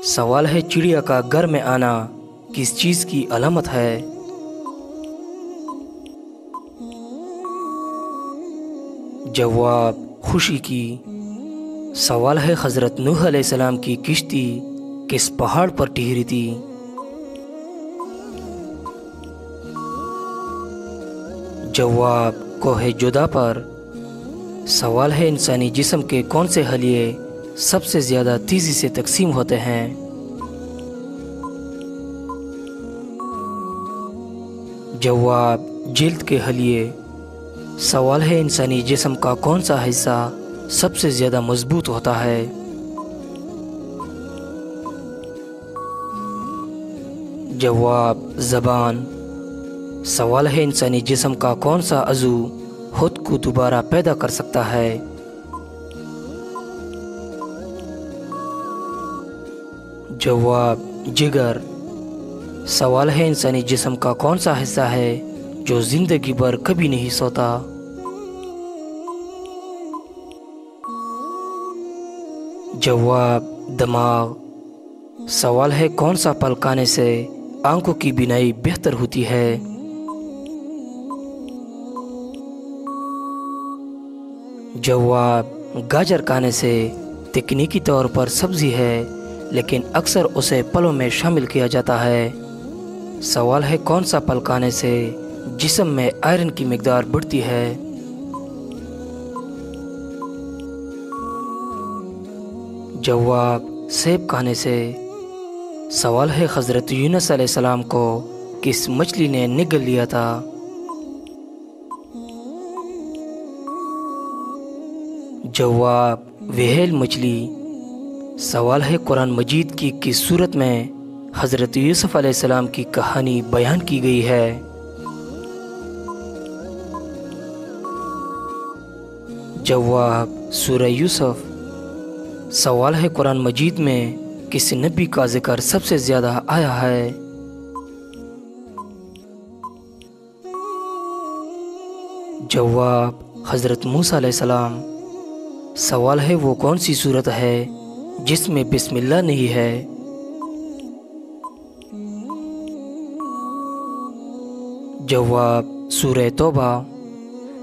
सवाल है चिड़िया का घर में आना किस चीज़ की अलामत है? जवाब खुशी की। सवाल है हज़रत नूह अलैहिस्सलाम की किश्ती किस पहाड़ पर ठहरी थी? जवाब कोहे जुदा पर। सवाल है इंसानी जिस्म के कौन से हलिये सबसे ज़्यादा तेज़ी से तकसीम होते हैं? जवाब जिल्द के हलिये। सवाल है इंसानी जिस्म का कौन सा हिस्सा सबसे ज़्यादा मजबूत होता है? जवाब ज़बान। सवाल है इंसानी जिस्म का कौन सा अज़ू खुद को दोबारा पैदा कर सकता है? जवाब जिगर। सवाल है इंसानी जिस्म का कौन सा हिस्सा है जो ज़िंदगी भर कभी नहीं सोता? जवाब दिमाग। सवाल है कौन सा फल खाने से आंखों की बीनाई बेहतर होती है? जवाब गाजर खाने से तकनीकी तौर पर सब्ज़ी है लेकिन अक्सर उसे फलों में शामिल किया जाता है। सवाल है कौन सा फल खाने से जिस्म में आयरन की मिकदार बढ़ती है? जवाब सेब खाने से। सवाल है हज़रत यूनुस अलैहिस्सलाम को किस मछली ने निगल लिया था? जवाब व्हेल मछली। सवाल है कुरान मजीद की किस सूरत में हज़रत यूसुफ अलैहिस्सलाम की कहानी बयान की गई है? जवाब सूरह यूसुफ। सवाल है कुरान मजीद में किस नबी का जिक्र सबसे ज़्यादा आया है? जवाब हज़रत मूसा अलैहिस्सलाम। सवाल है वो कौन सी सूरत है जिसमें बिस्मिल्लाह नहीं है? जवाब सूरह तौबा।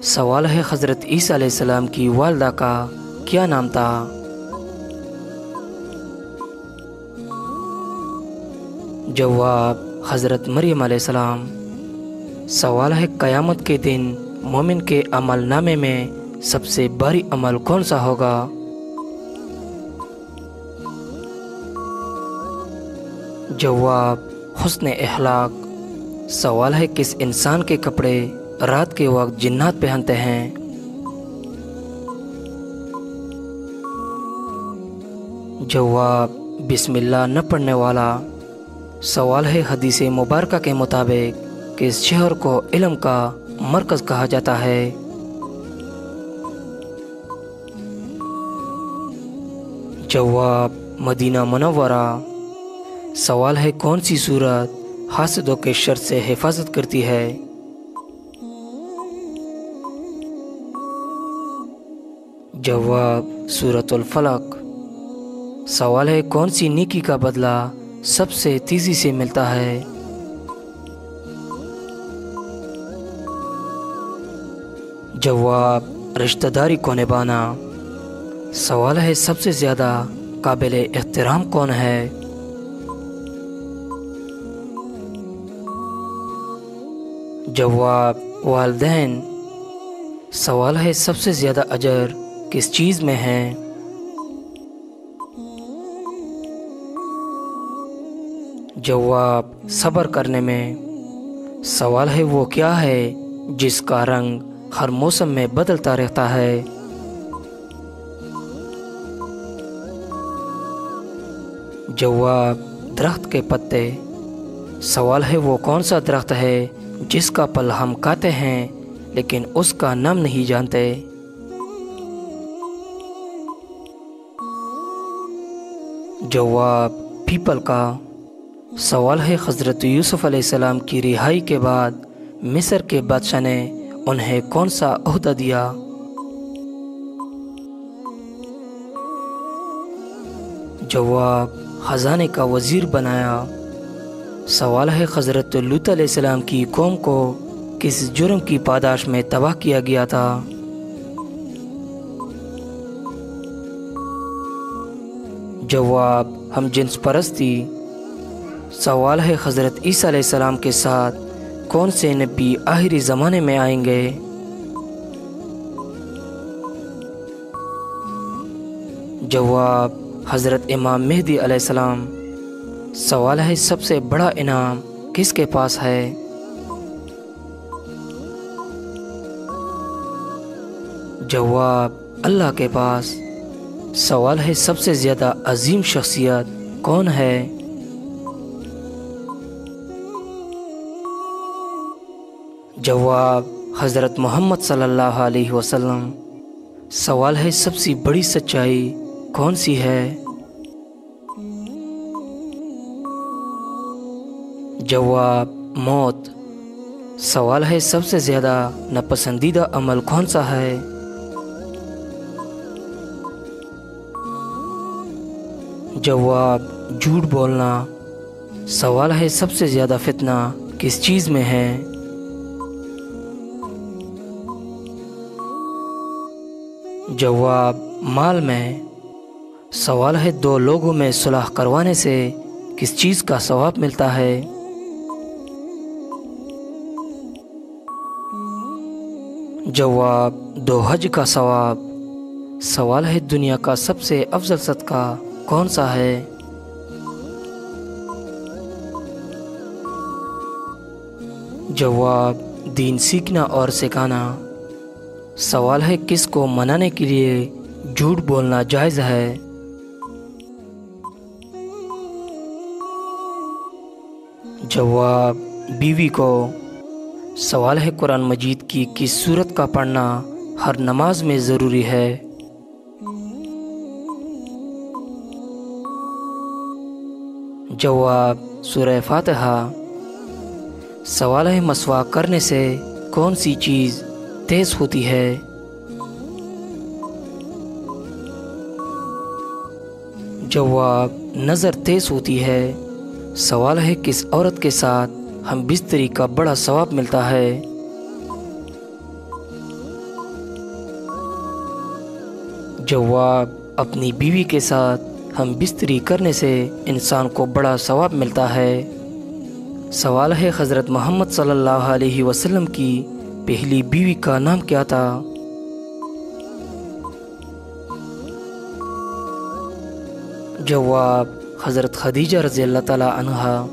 सवाल है हज़रत ईसा अलैहिस्सलाम की वालिदा का क्या नाम था? जवाब हज़रत मरियम अलैहिस्सलाम। सवाल है क़यामत के दिन मोमिन के अमल नामे में सबसे भारी अमल कौन सा होगा? जवाब हुस्न अखलाक। सवाल है किस इंसान के कपड़े रात के वक्त जिन्नात पहनते हैं? जवाब बिस्मिल्लाह न पढ़ने वाला। सवाल है हदीस मुबारका के मुताबिक किस शहर को इल्म का मरकज़ कहा जाता है? जवाब मदीना मुनव्वरा। सवाल है कौन सी सूरत हासिदों के शर से हिफाजत करती है? जवाब सूरतुल फलक। सवाल है कौन सी नेकी का बदला सबसे तेज़ी से मिलता है? जवाब रिश्तेदारी को निभाना। सवाल है सबसे ज़्यादा काबिल एहतराम कौन है? जवाब वालिदैन। सवाल है सबसे ज़्यादा अजर किस चीज़ में है? जवाब सब्र करने में। सवाल है वो क्या है जिसका रंग हर मौसम में बदलता रहता है? जवाब दरख्त के पत्ते। सवाल है वो कौन सा दरख्त है जिसका फल हम खाते हैं लेकिन उसका नाम नहीं जानते? जवाब पीपल का। सवाल है हज़रत यूसुफ अलैहिस्सलाम की रिहाई के बाद मिस्र के बादशाह ने उन्हें कौन सा ओहदा दिया? जवाब خزانے کا وزیر بنایا؟ سوال ہے حضرت لوط علیہ السلام کی قوم کو کس جرم کی پاداش میں تباہ کیا گیا تھا؟ جواب ہم جنس پرستی۔ سوال ہے حضرت عیسیٰ علیہ السلام کے ساتھ کون سے نبی آخری زمانے میں آئیں گے؟ جواب حضرت امام مہدی علیہ السلام۔ سوال ہے سب سے بڑا انعام کس کے پاس ہے؟ جواب اللہ کے پاس۔ سوال ہے سب سے زیادہ عظیم شخصیت کون ہے؟ جواب حضرت محمد صلی اللہ علیہ وسلم۔ سوال ہے سب سے بڑی سچائی کون سی ہے؟ جواب موت۔ سوال ہے سب سے زیادہ ناپسندیدہ عمل کون سا ہے؟ جواب جھوٹ بولنا۔ سوال ہے سب سے زیادہ فتنہ کس چیز میں ہے؟ جواب مال میں۔ سوال ہے دو لوگوں میں صلح کروانے سے کس چیز کا ثواب ملتا ہے؟ جواب دو حج کا ثواب۔ سوال ہے دنیا کا سب سے افضل صدقہ کون سا ہے؟ جواب دین سیکھنا اور سکھانا۔ سوال ہے کس کو منانے کے لیے جھوٹ بولنا جائز ہے؟ جواب بیوی کو۔ سوال ہے قرآن مجید کی کس سورت کا پڑھنا ہر نماز میں ضروری ہے؟ جواب سورہ فاتحہ۔ سوال ہے مسواک کرنے سے کون سی چیز تیز ہوتی ہے؟ جواب نظر تیز ہوتی ہے۔ سوال ہے کس عورت کے ساتھ ہم بستری کا بڑا ثواب ملتا ہے؟ جواب اپنی بیوی کے ساتھ ہم بستری کرنے سے انسان کو بڑا ثواب ملتا ہے۔ سوال ہے حضرت محمد صلی اللہ علیہ وسلم کی پہلی بیوی کا نام کیا تھا؟ جواب حضرت خدیجہ رضی اللہ تعالی عنہا۔